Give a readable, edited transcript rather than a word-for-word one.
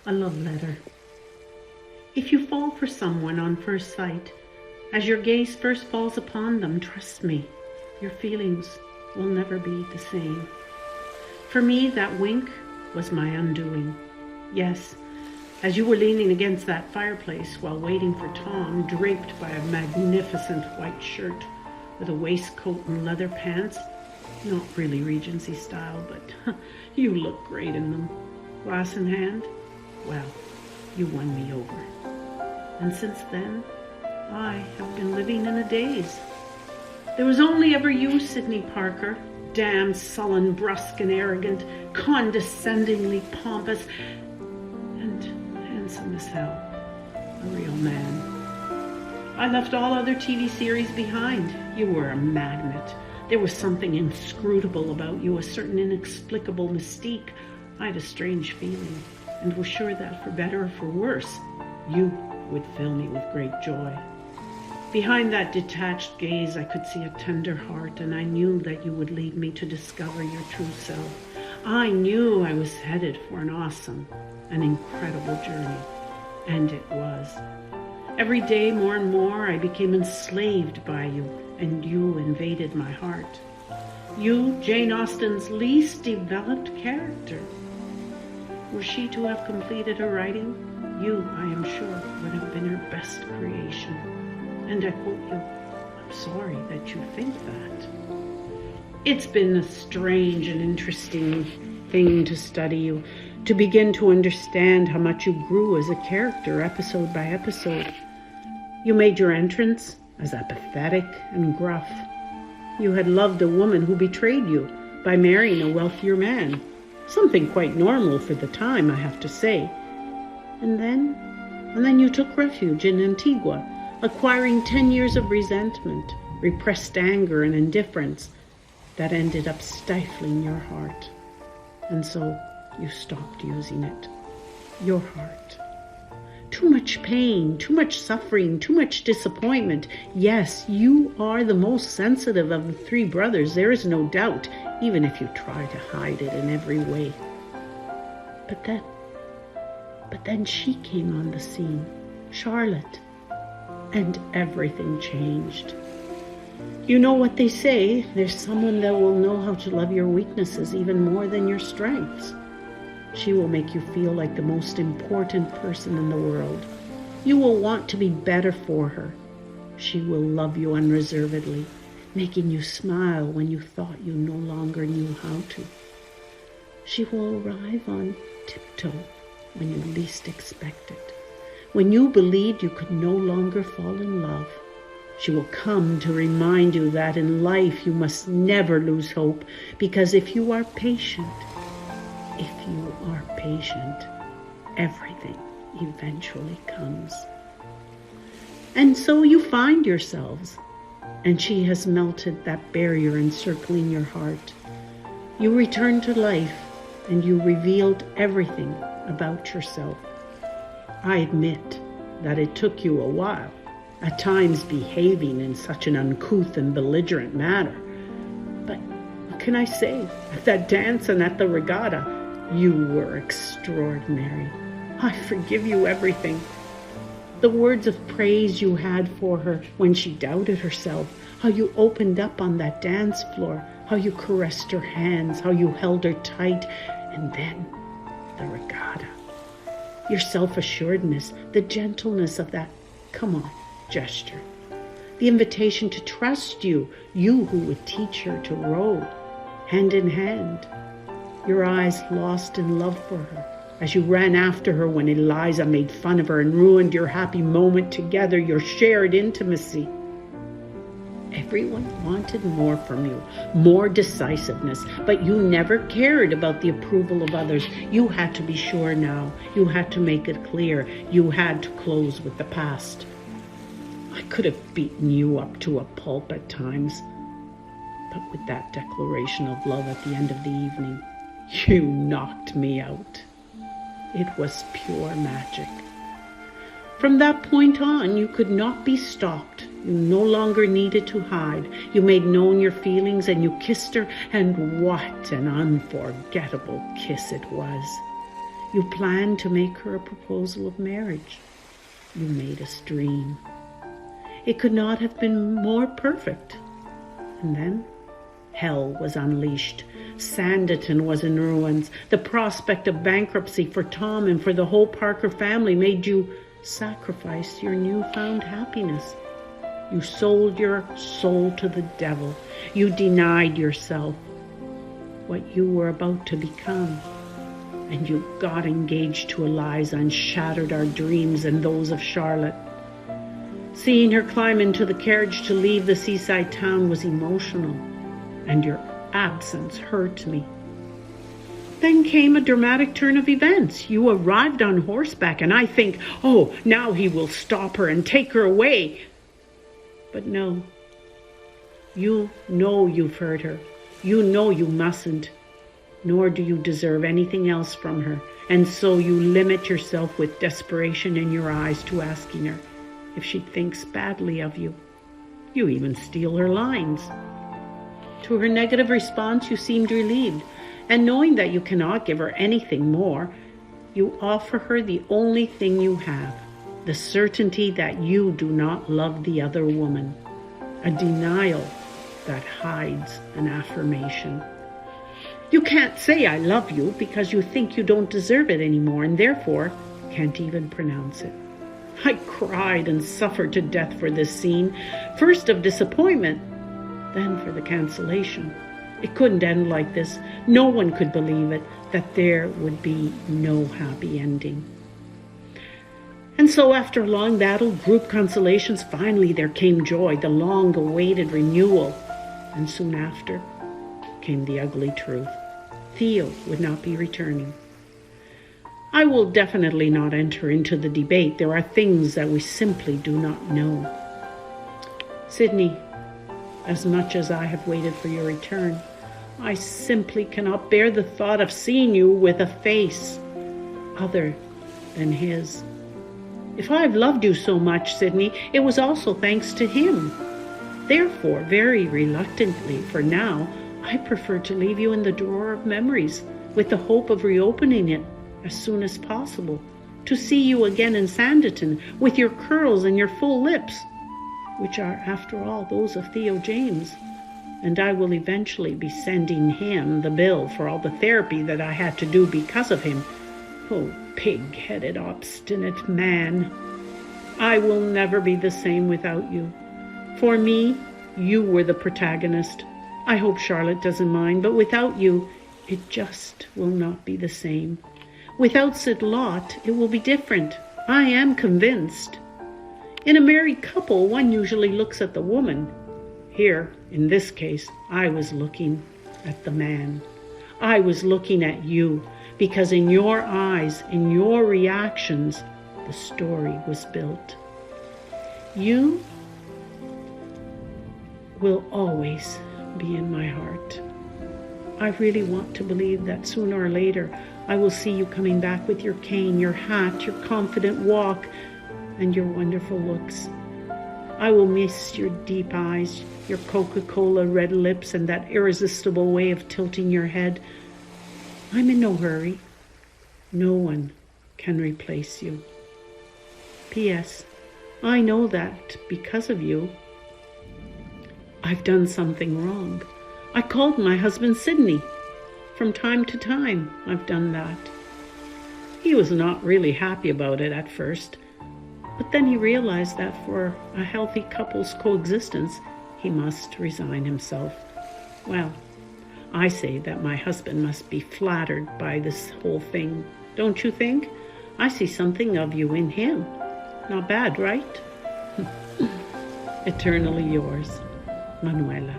A love letter. If you fall for someone on first sight, as your gaze first falls upon them, trust me, your feelings will never be the same. For me, that wink was my undoing. Yes, as you were leaning against that fireplace while waiting for Tom, draped by a magnificent white shirt with a waistcoat and leather pants, not really Regency style, but you look great in them. Glass in hand, well, you won me over. And since then, I have been living in a daze. There was only ever you, Sydney Parker, damn, sullen, brusque and arrogant, condescendingly pompous, and handsome as hell, a real man. I left all other TV series behind. You were a magnet. There was something inscrutable about you, a certain inexplicable mystique. I had a strange feeling, and was sure that, for better or for worse, you would fill me with great joy. Behind that detached gaze, I could see a tender heart, and I knew that you would lead me to discover your true self. I knew I was headed for an awesome, an incredible journey, and it was. Every day, more and more, I became enslaved by you, and you invaded my heart. You, Jane Austen's least developed character. Were she to have completed her writing, you, I am sure, would have been her best creation. And I quote you, I'm sorry that you think that. It's been a strange and interesting thing to study you, to begin to understand how much you grew as a character, episode by episode. You made your entrance as apathetic and gruff. You had loved a woman who betrayed you by marrying a wealthier man. Something quite normal for the time, I have to say. And then you took refuge in Antigua, acquiring 10 years of resentment, repressed anger and indifference that ended up stifling your heart. And so you stopped using it. Your heart. Too much pain, too much suffering, too much disappointment. Yes, you are the most sensitive of the three brothers, there is no doubt, even if you try to hide it in every way. But then she came on the scene, Charlotte, and everything changed. You know what they say, there's someone that will know how to love your weaknesses even more than your strengths. She will make you feel like the most important person in the world. You will want to be better for her. She will love you unreservedly, making you smile when you thought you no longer knew how to. She will arrive on tiptoe when you least expect it, when you believed you could no longer fall in love. She will come to remind you that in life you must never lose hope, because if you are patient, everything eventually comes. And so you find yourselves, and she has melted that barrier encircling your heart. You return to life, and you revealed everything about yourself. I admit that it took you a while, at times behaving in such an uncouth and belligerent manner. But what can I say? At that dance and at the regatta, you were extraordinary. I forgive you everything. The words of praise you had for her when she doubted herself, how you opened up on that dance floor, how you caressed her hands, how you held her tight, and then the regatta. Your self-assuredness, the gentleness of that come on gesture, the invitation to trust you, you who would teach her to row, hand in hand. Your eyes lost in love for her, as you ran after her when Eliza made fun of her and ruined your happy moment together, your shared intimacy. Everyone wanted more from you, more decisiveness, but you never cared about the approval of others. You had to be sure now. You had to make it clear. You had to close with the past. I could have beaten you up to a pulp at times, but with that declaration of love at the end of the evening, you knocked me out. It was pure magic. From that point on, you could not be stopped. You no longer needed to hide. You made known your feelings and you kissed her, and what an unforgettable kiss it was. You planned to make her a proposal of marriage. You made us dream. It could not have been more perfect. And then hell was unleashed. Sanditon was in ruins. The prospect of bankruptcy for Tom and for the whole Parker family made you sacrifice your newfound happiness. You sold your soul to the devil. You denied yourself what you were about to become. And you got engaged to Eliza and shattered our dreams and those of Charlotte. Seeing her climb into the carriage to leave the seaside town was emotional, and your absence hurt me. Then came a dramatic turn of events. You arrived on horseback, and I think, oh, now he will stop her and take her away. But no. You know you've hurt her. You know you mustn't. Nor do you deserve anything else from her. And so you limit yourself with desperation in your eyes to asking her if she thinks badly of you. You even steal her lines. To her negative response, you seemed relieved. And knowing that you cannot give her anything more, you offer her the only thing you have, the certainty that you do not love the other woman, a denial that hides an affirmation. You can't say I love you because you think you don't deserve it anymore and therefore can't even pronounce it. I cried and suffered to death for this scene, first of disappointment, then for the cancellation. It couldn't end like this. No one could believe it, that there would be no happy ending. And so after a long battle, group consolations, finally there came joy, the long-awaited renewal. And soon after came the ugly truth. Theo would not be returning. I will definitely not enter into the debate. There are things that we simply do not know. Sydney, as much as I have waited for your return, I simply cannot bear the thought of seeing you with a face other than his. If I have loved you so much, Sydney, it was also thanks to him. Therefore, very reluctantly, for now, I prefer to leave you in the drawer of memories with the hope of reopening it as soon as possible, to see you again in Sanditon with your curls and your full lips, which are, after all, those of Theo James. And I will eventually be sending him the bill for all the therapy that I had to do because of him. Oh, pig-headed, obstinate man. I will never be the same without you. For me, you were the protagonist. I hope Charlotte doesn't mind, but without you, it just will not be the same. Without Sid Lot, it will be different. I am convinced. In a married couple, one usually looks at the woman. Here, in this case, I was looking at the man. I was looking at you, because in your eyes, in your reactions, the story was built. You will always be in my heart. I really want to believe that sooner or later I will see you coming back with your cane, your hat, your confident walk, and your wonderful looks. I will miss your deep eyes, your Coca-Cola red lips, and that irresistible way of tilting your head. I'm in no hurry. No one can replace you. P.S. I know that because of you, I've done something wrong. I called my husband Sidney. From time to time, I've done that. He was not really happy about it at first, but then he realized that for a healthy couple's coexistence, he must resign himself. Well, I say that my husband must be flattered by this whole thing. Don't you think? I see something of you in him. Not bad, right? Eternally yours, Manuela.